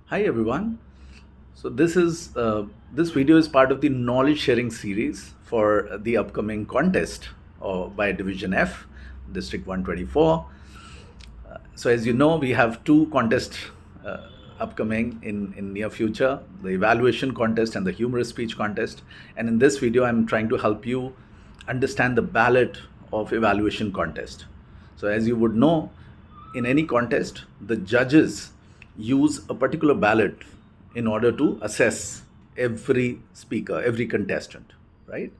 Hi everyone. So this video is part of the knowledge sharing series for the upcoming contest by Division F, District 124. So as you know, we have two contests upcoming in near future: the evaluation contest and the humorous speech contest. And in this video, I'm trying to help you understand the ballot of evaluation contest. So as you would know, in any contest, the judges use a particular ballot in order to assess every speaker, every contestant, right?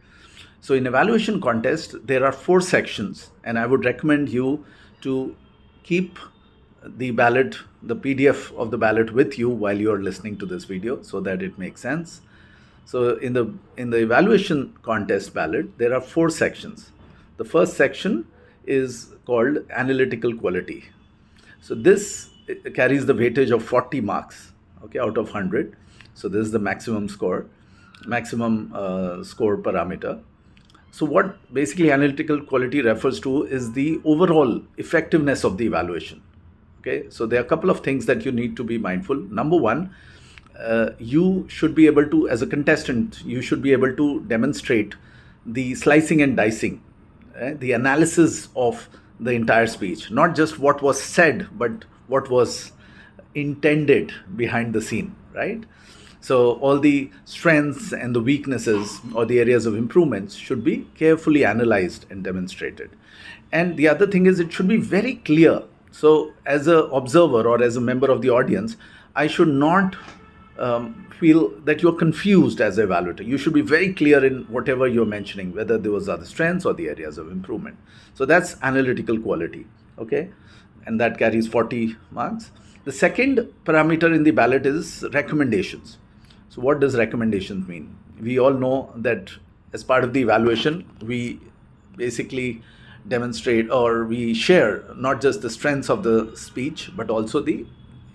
So in evaluation contest, there are four sections, and I would recommend you to keep the ballot, the PDF of the ballot with you while you're listening to this video so that it makes sense. So in the evaluation contest ballot, there are four sections. The first section is called analytical quality. So this carries the weightage of 40 marks, okay, out of 100. So this is the maximum score parameter. So what basically analytical quality refers to is the overall effectiveness of the evaluation. Okay, so there are a couple of things that you need to be mindful. Number one, you should be able to, as a contestant, you should be able to demonstrate the slicing and dicing, the analysis of the entire speech, not just what was said, but what was intended behind the scene, right? So all the strengths and the weaknesses or the areas of improvements should be carefully analyzed and demonstrated. And the other thing is it should be very clear. So as an observer or as a member of the audience, I should not feel that you're confused as an evaluator. You should be very clear in whatever you're mentioning, whether those are the strengths or the areas of improvement. So that's analytical quality, okay? And that carries 40 marks. The second parameter in the ballot is recommendations. So what does recommendations mean? We all know that as part of the evaluation, we basically demonstrate or we share not just the strengths of the speech, but also the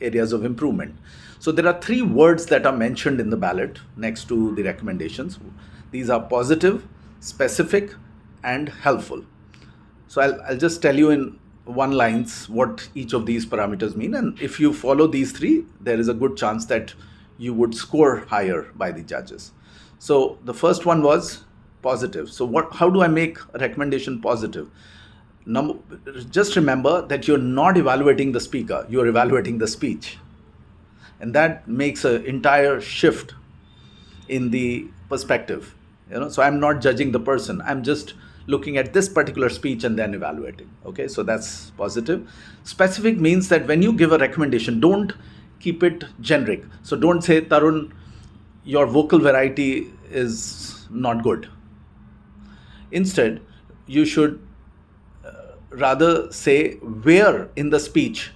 areas of improvement. So there are three words that are mentioned in the ballot next to the recommendations. These are positive, specific, and helpful. So I'll just tell you in one lines what each of these parameters mean. And if you follow these three, there is a good chance that you would score higher by the judges. So the first one was positive. So how do I make a recommendation positive? Just remember that you're not evaluating the speaker, you're evaluating the speech. And that makes an entire shift in the perspective. So I'm not judging the person, I'm just looking at this particular speech and then evaluating. Okay, so that's positive. Specific means that when you give a recommendation, don't keep it generic. So don't say, Tarun, your vocal variety is not good. Instead, you should rather say where in the speech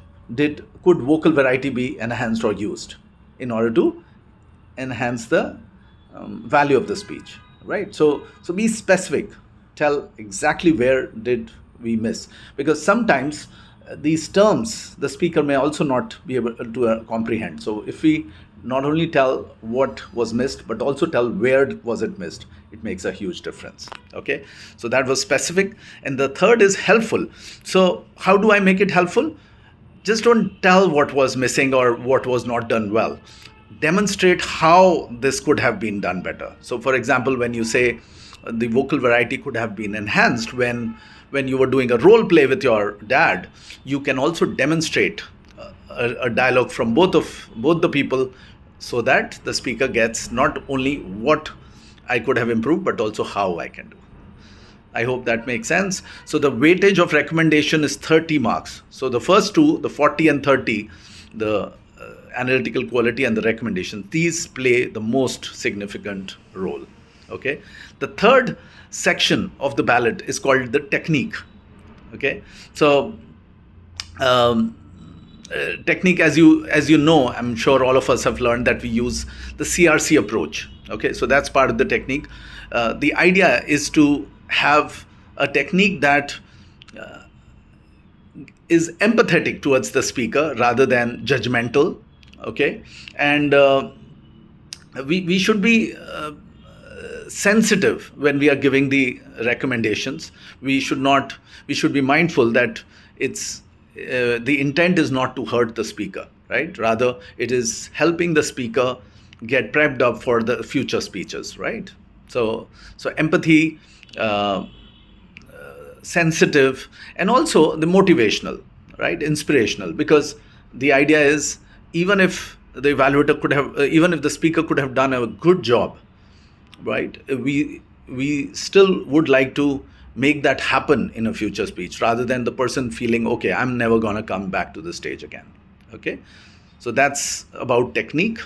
could vocal variety be enhanced or used in order to enhance the value of the speech, right? So be specific. Tell exactly where did we miss, because sometimes these terms the speaker may also not be able to comprehend. So if we not only tell what was missed, but also tell where was it missed, it makes a huge difference. Okay, so that was specific. And the third is helpful. So how do I make it helpful? Just don't tell what was missing or what was not done well. Demonstrate how this could have been done better. So for example, when you say the vocal variety could have been enhanced when you were doing a role play with your dad, you can also demonstrate a dialogue from both the people, so that the speaker gets not only what I could have improved, but also how I can do. I hope that makes sense. So the weightage of recommendation is 30 marks. So the first two, the 40 and 30, the analytical quality and the recommendation, these play the most significant role. Okay. The third section of the ballot is called the technique. Okay. So technique, as you know, I'm sure all of us have learned that we use the CRC approach. Okay, so that's part of the technique. The idea is to have a technique that is empathetic towards the speaker rather than judgmental. Okay, and we should be sensitive when we are giving the recommendations. We should be mindful that the intent is not to hurt the speaker. right? Rather, it is helping the speaker get prepped up for the future speeches, right? So empathy, uh, sensitive, and also the motivational, right? Inspirational, because the idea is, even if the evaluator could have, even if the speaker could have done a good job, right? We still would like to make that happen in a future speech, rather than the person feeling, okay, I'm never going to come back to the stage again. Okay, so that's about technique.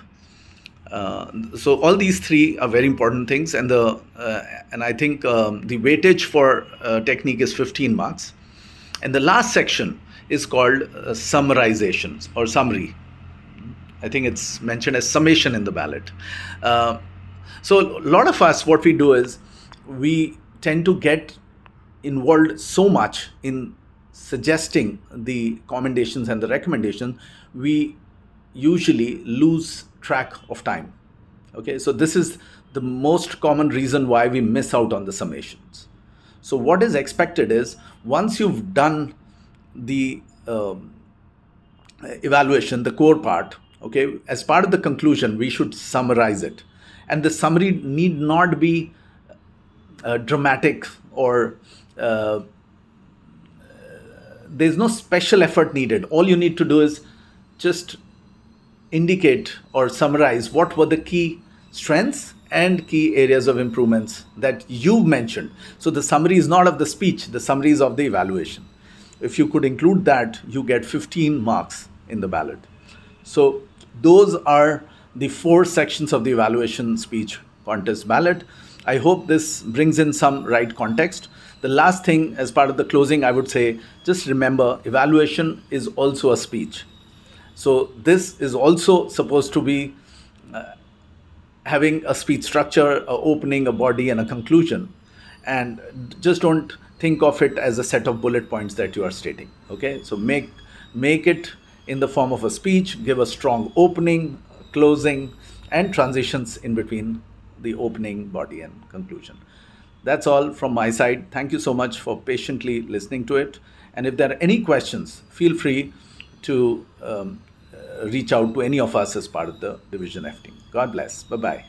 So all these three are very important things, and I think the weightage for technique is 15 marks, and the last section is called summarizations or summary. I think it's mentioned as summation in the ballot. Uh, so a lot of us, what we do is, we tend to get involved so much in suggesting the commendations and the recommendation, we usually lose track of time. Okay, so this is the most common reason why we miss out on the summations. So what is expected is, once you've done the evaluation, the core part, okay, as part of the conclusion, we should summarize it. And the summary need not be dramatic, or there's no special effort needed. All you need to do is just indicate or summarize what were the key strengths and key areas of improvements that you mentioned. So the summary is not of the speech, the summary is of the evaluation. If you could include that, you get 15 marks in the ballot. So those are the 4 sections of the evaluation speech contest ballot. I hope this brings in some right context. The last thing, as part of the closing, I would say, just remember, evaluation is also a speech. So this is also supposed to be having a speech structure, a opening, a body, and a conclusion. And just don't think of it as a set of bullet points that you are stating. Okay, so make it in the form of a speech. Give a strong opening, closing, and transitions in between the opening, body, and conclusion. That's all from my side. Thank you so much for patiently listening to it. And if there are any questions, feel free to reach out to any of us as part of the Division F team. God bless. Bye bye.